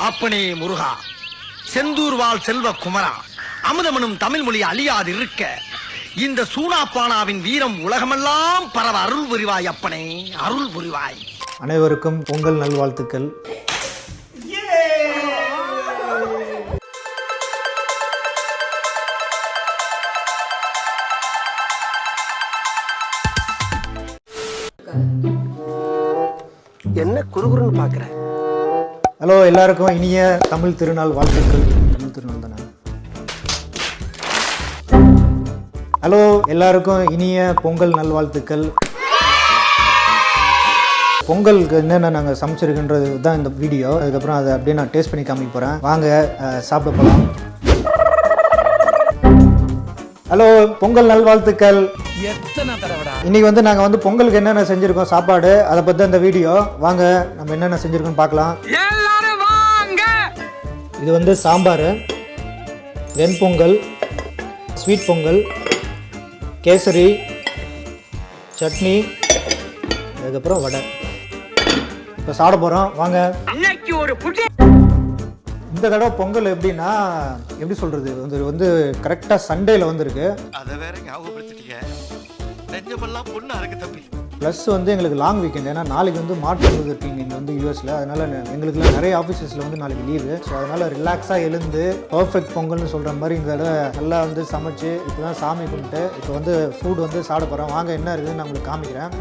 அப்பனே முருகா, செந்தூர் வாழ் செல்வ குமரா, அமுதமனும் தமிழ் மொழி அழியாது இருக்க இந்த சூனாப்பானாவின் வீரம் உலகமெல்லாம் பரவ அருள் புரிவாய் அப்பனே, அருள் புரிவாய். அனைவருக்கும் பொங்கல் நல்வாழ்த்துக்கள். என்ன குறுகுறுன்னு பாக்குற? ஹலோ, எல்லாருக்கும் இனிய தமிழ் திருநாள் வாழ்த்துக்கள். தமிழ் திருநாள் தானே? ஹலோ, எல்லாருக்கும் இனிய பொங்கல் நல்வாழ்த்துக்கள். பொங்கலுக்கு என்னென்ன நாங்கள் சமைச்சிருக்குன்றது தான் இந்த வீடியோ. அதுக்கப்புறம் அதை அப்படியே நான் டேஸ்ட் பண்ணி காமிக்க போகிறேன். வாங்க சாப்பிட போகலாம். ஹலோ, பொங்கல் நல்வாழ்த்துக்கள். இன்னைக்கு வந்து நாங்கள் வந்து பொங்கலுக்கு என்னென்ன செஞ்சுருக்கோம் சாப்பாடு, அதை பற்றி இந்த வீடியோ. வாங்க நம்ம என்னென்ன செஞ்சுருக்கோம் பார்க்கலாம். இது வந்து சாம்பார், வெண்பொங்கல், ஸ்வீட் பொங்கல், கேசரி, சட்னி, அதுக்கப்புறம் வடை. இப்போ சாப்பிட போகிறோம் வாங்க. இந்த தடவை பொங்கல் எப்படின்னா, எப்படி சொல்கிறது, வந்து கரெக்டாக சண்டேல வந்துருக்கு. அதை வேற ஞாபகப்படுத்திட்டீங்க. நெஞ்சமெல்லாம் பொண்ணு அறக்கு தம்பி. ப்ளஸ் வந்து எங்களுக்கு லாங் வீக்கெண்ட். ஏன்னா நாளைக்கு வந்து மார்ட்டின் லூதர் கிங் இங்கே வந்து யூஎஸில். அதனால் எங்களுக்குலாம் நிறைய ஆஃபீஸஸில் வந்து நாளைக்கு லீவு. ஸோ அதனால் ரிலாக்ஸாக எழுந்து பர்ஃபெக்ட் பொங்கல்னு சொல்கிற மாதிரி இந்த தடவை நல்லா வந்து சமைச்சு இப்போ தான் சாமி கும்பிட்டு இப்போ வந்து ஃபுட் வந்து சாப்பிட போகிறோம். வாங்க என்ன இருக்குதுன்னு நான் உங்களுக்கு காமிக்கிறேன்.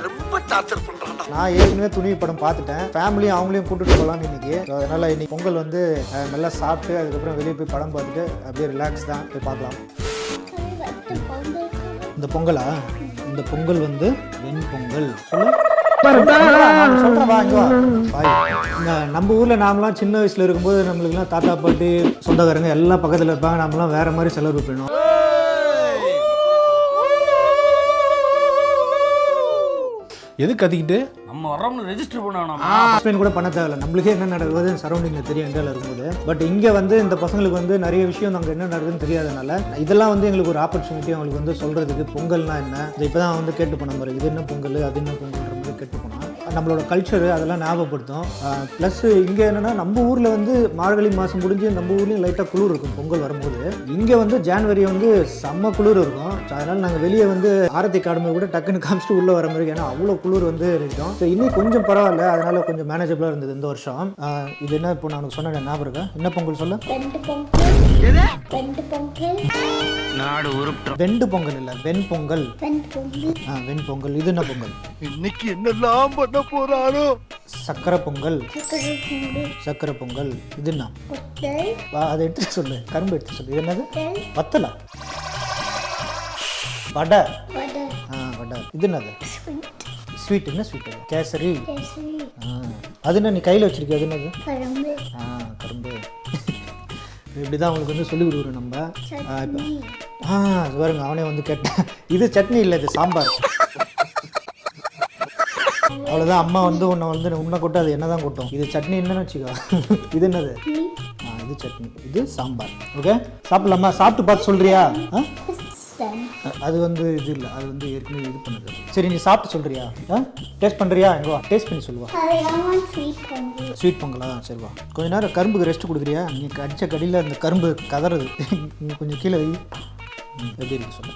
ரொம்ப டார்ச்சர் பண்றான். நான் ஏற்கனவே துணிவு படம் பார்த்துட்டேன். ஃபேமிலியும் அவங்களையும் கூட்டிட்டு போகலான்னு இன்னைக்கு. அதனால இன்னைக்கு பொங்கல் வந்து நல்லா சாப்பிட்டு அதுக்கப்புறம் வெளியே போய் படம் பார்த்துட்டு அப்படியே ரிலாக்ஸ் தான் போய் பார்க்கலாம். இந்த பொங்கலா? இந்த பொங்கல் வந்து வெண்பொங்கல். நம்ம ஊர்ல நாமெல்லாம் சின்ன வயசுல இருக்கும்போது நம்மளுக்குலாம் தாத்தா பாட்டி சொந்தக்காரங்க எல்லாம் பக்கத்துல இருப்பாங்க. நம்மளாம் வேற மாதிரி செலவு பண்ணணும். எது கத்திக்கிட்டு நம்ம வரோம்னு ரெஜிஸ்டர் பண்ணணும். எக்ஸ்பிளைன் கூட பண்ண தேவையில்ல. நம்மளுக்கே என்ன நடக்குது சரௌண்டிங்ல தெரியும் இந்தியாவில் இருக்கும்போது. பட் இங்கே வந்து இந்த பசங்களுக்கு வந்து நிறைய விஷயம் நாங்கள் என்ன நடக்குதுன்னு தெரியாதனால இதெல்லாம் வந்து எங்களுக்கு ஒரு ஆப்பர்ச்சுனிட்டி அவங்களுக்கு வந்து சொல்றதுக்கு. பொங்கல்னா என்ன, இப்போ தான் வந்து கேட்டு போன மாதிரி இது என்ன பொங்கல் அது என்ன பொங்கல்ன்ற மாதிரி கேட்டு போனோம். நம்மளோட கல்ச்சரு அதெல்லாம் ஞாபகப்படுத்தும். ப்ளஸ் இங்கே என்னென்னா நம்ம ஊரில் வந்து மார்கழி மாதம் முடிஞ்சு நம்ம ஊர்லேயும் லைட்டாக குளிர் இருக்கும் பொங்கல் வரும்போது. இங்கே வந்து ஜான்வரி வந்து செம்ம குளிர் இருக்கும். அதனால் நாங்கள் வெளியே வந்து ஆரத்தி காடுமை கூட டக்குன்னு காமிச்சிட்டு உள்ளே வர மாதிரி. ஏன்னா அவ்வளோ குளிர் வந்து இருக்கும். ஸோ இன்னும் கொஞ்சம் பரவாயில்ல, அதனால கொஞ்சம் மேனேஜபிளாக இருந்தது இந்த வருஷம். இது என்ன இப்போ நான் சொன்ன ஞாபகம் இருக்கா? என்ன பொங்கல் சொல்ல? நாடு உருப்ப வெண்டு பொங்கல் இல்லை, வெண்பொங்கல். வெண்பொங்கல். இது என்ன பொங்கல்? இன்னைக்கு என்னெல்லாம் பண்ண போறாரோ. சக்கரை பொங்கல். சக்கரை பொங்கல். இது என்ன? அதை எடுத்து சொல்லு, கரும்பு எடுத்து சொல்லு. இது என்னது? வத்தலா? வடை. வடை. இது என்னது? ஸ்வீட். என்ன ஸ்வீட்? கேசரி. அது என்ன நீ கையில் வச்சிருக்கிய? அது என்னது? கரும்பு. இப்படி தான் அவங்களுக்கு வந்து சொல்லி கொடுக்குறோம் நம்ம. பாருங்க, அவனே வந்து கேட்டேன். இது சட்னி இல்லை, இது சாம்பார். அவ்வளோதான். அம்மா வந்து உன்னை கொட்டும், அது என்ன தான் கொட்டும். இது சட்னி என்னன்னு வச்சுக்கோ. இது என்னது? இது சட்னி, இது சாம்பார். ஓகே, சாப்பிடலாமா? சாப்பிட்டு பார்த்து சொல்றியா? அது வந்து இது இல்லை, அது வந்து ஏற்கனவே இது பண்ணுது. சரி, நீ சாப்பிட்டு சொல்றியா? டேஸ்ட் பண்ணுறியா? எங்கவா டேஸ்ட் பண்ணி சொல்லுவா. ஸ்வீட் பொங்கலா? சரிவா. கொஞ்ச நேரம் கரும்புக்கு ரெஸ்ட் கொடுக்குறியா? நீ அடித்த கடியில் அந்த கரும்பு கதறுது. கொஞ்சம் கீழே வை. எப்படி இருக்கு சொல்லு.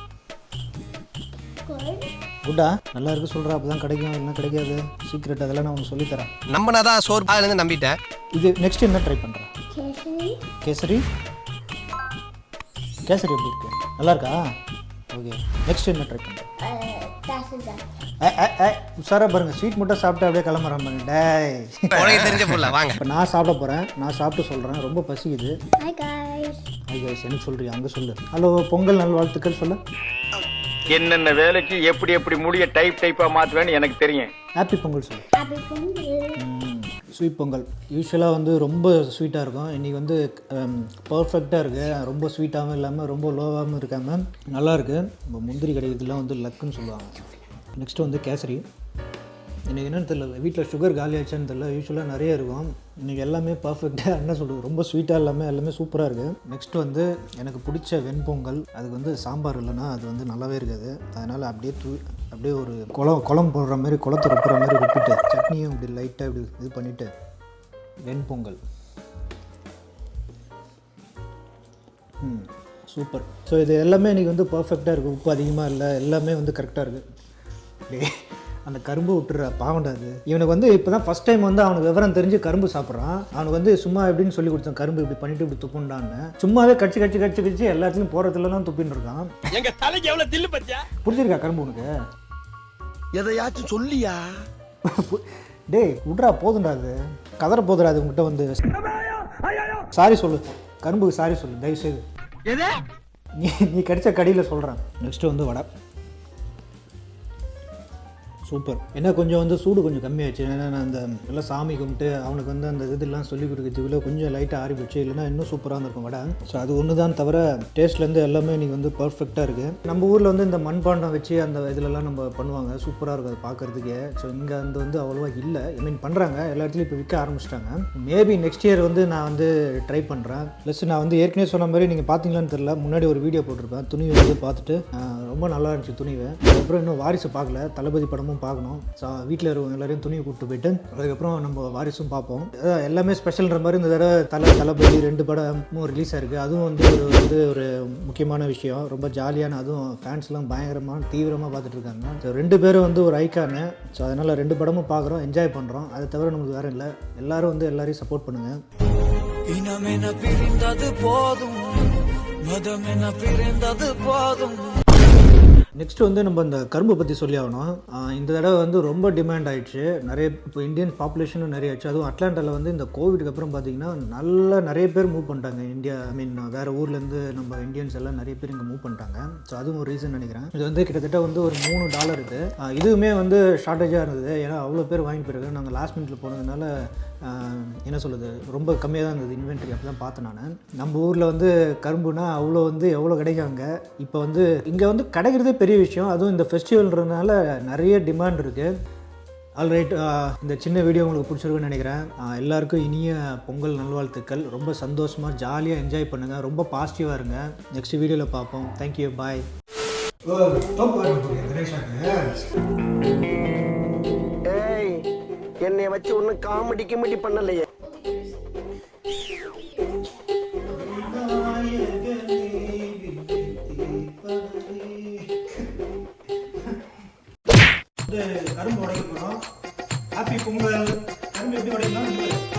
குட்டா? நல்லா இருக்கு சொல்கிறா. அப்போ தான் கிடைக்கும், இல்லைன்னா கிடைக்காது. சீக்ரெட் அதெல்லாம் நான் உனக்கு சொல்லித்தரேன். நம்பினதான் சோறு பாயிலேருந்து நம்பிட்டேன். இது நெக்ஸ்ட் என்ன ட்ரை பண்ணுறேன்? கேசரி. கேசரி எப்படி இருக்கு? நல்லா இருக்கா? ஓகே, நெக்ஸ்ட் என்ன ட்ரை பண்ணுறேன்? உஷாரா பாருங்க, ஸ்வீட் மட்டும் சாப்பிட்டு அப்படியே கிளம்புறான் பாருங்க. டேய் தெரிஞ்ச போல வாங்க. இப்போ நான் சாப்பிட போகிறேன். நான் சாப்பிட்டு சொல்கிறேன். ரொம்ப பசிக்குது. Hi guys. எனக்கு சொல்றியா? அங்கே சொல்லு. ஹலோ, பொங்கல் நல்வாழ்த்துக்கள் சொல்லு. என்னென்ன வேலைக்கு எப்படி எப்படி முடிய டைப்பாக மாற்றுவேன்னு எனக்கு தெரியும். ஹாப்பி பொங்கல் சொல்லு. ஸ்வீட் பொங்கல் யூஸ்வலாக வந்து ரொம்ப ஸ்வீட்டாக இருக்கும். இன்றைக்கி வந்து பர்ஃபெக்டாக இருக்குது. ரொம்ப ஸ்வீட்டாகவும் இல்லாமல் ரொம்ப லோவாகவும் இருக்காமல் நல்லாயிருக்கு. நம்ம முந்திரி கிடைக்கிறதுலாம் வந்து லக்குன்னு சொல்லுவாங்க. நெக்ஸ்ட்டு வந்து கேசரி. எனக்கு என்னென்னு தெரியல, வீட்டில் சுகர் காலி ஆச்சான்னு தெரியல. யூஸ்வலாக நிறைய இருக்கும். இன்றைக்கி எல்லாமே பர்ஃபெக்டாக என்ன சொல்கிறது, ரொம்ப ஸ்வீட்டாக எல்லாமே சூப்பராக இருக்குது. நெக்ஸ்ட் வந்து எனக்கு பிடிச்ச வெண்பொங்கல். அதுக்கு வந்து சாம்பார் இல்லைன்னா அது வந்து நல்லாவே இருக்காது. அதனால் அப்படியே ஒரு குளம் போடுற மாதிரி, குளத்தை ரொப்புற மாதிரி ரொப்பிட்டு சட்னியும் இப்படி லைட்டாக இப்படி இது பண்ணிவிட்டு வெண்பொங்கல். சூப்பர். ஸோ இது எல்லாமே இன்றைக்கி வந்து பர்ஃபெக்டாக இருக்குது. உப்பு அதிகமாக இல்லை, எல்லாமே வந்து கரெக்டாக இருக்குது. அந்த கரும்பு விட்டுற பாவண்டாது. இவனுக்கு வந்து இப்போ தான் ஃபஸ்ட் டைம் வந்து அவனுக்கு விவரம் தெரிஞ்சு கரும்பு சாப்பிட்றான். அவனுக்கு வந்து சும்மா எப்படின்னு சொல்லி கொடுத்தான், கரும்பு இப்படி பண்ணிட்டு இப்படி துப்புண்டான்னு. சும்மாவே கடிச்சு எல்லாத்துலையும் போகிறதுல தான் துப்பின்னு இருக்கான். எங்க தலைக்கு எவ்வளவு தில்லு பத்தியா? பிடிச்சிருக்கா கரும்பு உனக்கு? எதையாச்சும் சொல்லியா? டேய் விட்றா, போதுண்டா, அது கதற போதுடாது உங்ககிட்ட வந்து. சாரி சொல்லு, கரும்புக்கு சாரி சொல்லு தயவுசெய்து. நீ கடிச்ச கடியில் சொல்கிறேன். நெக்ஸ்ட்டு வந்து வடை. சூப்பர். ஏன்னா கொஞ்சம் வந்து சூடு கொஞ்சம் கம்மியாச்சு. ஏன்னா நான் அந்த எல்லாம் சாமி கும்பிட்டு அவனுக்கு வந்து அந்த இதெல்லாம் சொல்லி கொடுக்குறதுக்குள்ளே கொஞ்சம் லைட்டாக ஆறி போச்சு. இல்லைன்னா இன்னும் சூப்பராக இருந்திருக்கும் வடை. ஸோ அது ஒன்று தான் தவிர டேஸ்ட்லேருந்து எல்லாமே இன்றைக்கி வந்து பர்ஃபெக்டாக இருக்குது. நம்ம ஊரில் வந்து இந்த மண்பாண்டம் வச்சு அந்த இதிலெல்லாம் நம்ம பண்ணுவாங்க, சூப்பராக இருக்கும் அது பார்க்குறதுக்கே. ஸோ இங்கே வந்து அவ்வளோவா இல்லை. ஐ மீன் பண்ணுறாங்க, எல்லா இடத்துலையும் இப்போ விற்க ஆரம்பிச்சிட்டாங்க. மேபி நெக்ஸ்ட் இயர் வந்து நான் வந்து ட்ரை பண்ணுறேன். ப்ளஸ் நான் வந்து ஏற்கனவே சொன்ன மாதிரி நீங்கள் பார்த்தீங்களான்னு தெரியல, முன்னாடி ஒரு வீடியோ போட்டிருப்பேன். துணிவை வந்து பார்த்துட்டு ரொம்ப நல்லா இருந்துச்சு துணிவை. அதுக்கப்புறம் இன்னும் வாரிசு பார்க்கல, தளபதி படமும் பார்க்கணும். ஸோ வீட்டில் இருக்கவங்க எல்லாரையும் துணியை கூப்பிட்டு போயிட்டு அதுக்கப்புறம் நம்ம வாரிசும் பார்ப்போம். எல்லாமே ஸ்பெஷல்ன்ற மாதிரி இந்த தடவை தளபதி 2 படமும் ரிலீஸ் ஆயிருக்கு. அதுவும் வந்து ஒரு முக்கியமான விஷயம், ரொம்ப ஜாலியான. அதுவும் ஃபேன்ஸ்லாம் பயங்கரமாக தீவிரமாக பார்த்துட்டு இருக்காங்க. ஸோ 2 பேரும் வந்து ஒரு ஐக்கானு. ஸோ அதனால் 2 படமும் பார்க்குறோம், என்ஜாய் பண்ணுறோம். அதை தவிர நமக்கு வேறு இல்லை. எல்லோரும் வந்து எல்லாரையும் சப்போர்ட் பண்ணுங்கள். நெக்ஸ்ட் வந்து நம்ம இந்த கரும்பை பற்றி சொல்லி ஆகணும். இந்த தடவை வந்து ரொம்ப டிமாண்ட் ஆகிடுச்சு. இப்போ இந்தியன் பாப்புலேஷனும் நிறைய ஆச்சு. அதுவும் அட்லாண்டாவில் வந்து இந்த கோவிடுக்கு அப்புறம் பார்த்திங்கன்னா நிறைய பேர் மூவ் பண்ணிட்டாங்க இந்தியா. ஐ மீன் வேறு ஊர்லேருந்து நம்ம இந்தியன்ஸ் எல்லாம் நிறைய பேர் இங்கே மூவ் பண்ணிட்டாங்க. ஸோ அதுவும் ஒரு ரீசன் நினைக்கிறேன். இது வந்து கிட்டத்தட்ட வந்து ஒரு $3 இருக்குது. இதுவுமே வந்து ஷார்ட்டேஜாக இருந்தது. ஏன்னா அவ்வளோ பேர் வாங்கி போயிருக்காங்க. நாங்கள் லாஸ்ட் மினிட்ல போனதுனால என்ன சொல்லுது, ரொம்ப கம்மியாக தான் இருந்தது இன்வென்ட்ரி. அப்போ தான் பார்த்தேன் நான். நம்ம ஊரில் வந்து கரும்புனா அவ்வளோ வந்து எவ்வளோ கிடைக்காங்க. இப்போ வந்து இங்கே வந்து கிடைக்கிறதே பெரிய விஷயம். அதுவும் இந்த ஃபெஸ்டிவல்ன்றதுனால நிறைய டிமாண்ட் இருக்குது. ஆல்ரைட், இந்த சின்ன வீடியோ உங்களுக்கு பிடிச்சிருக்குன்னு நினைக்கிறேன். எல்லாருக்கும் இனிய பொங்கல் நல்வாழ்த்துக்கள். ரொம்ப சந்தோஷமாக ஜாலியாக என்ஜாய் பண்ணுங்கள். ரொம்ப பாசிட்டிவாக இருங்க. நெக்ஸ்ட் வீடியோவில் பார்ப்போம். தேங்க்யூ, பாய். என்னை வச்சு ஒன்னும் காமெடி கிமெடி பண்ணலையே. கரும்பு உடைக்க போகிறோம். ஹாப்பி பொங்கல். கரும்பு எப்படி உடைக்கணும்?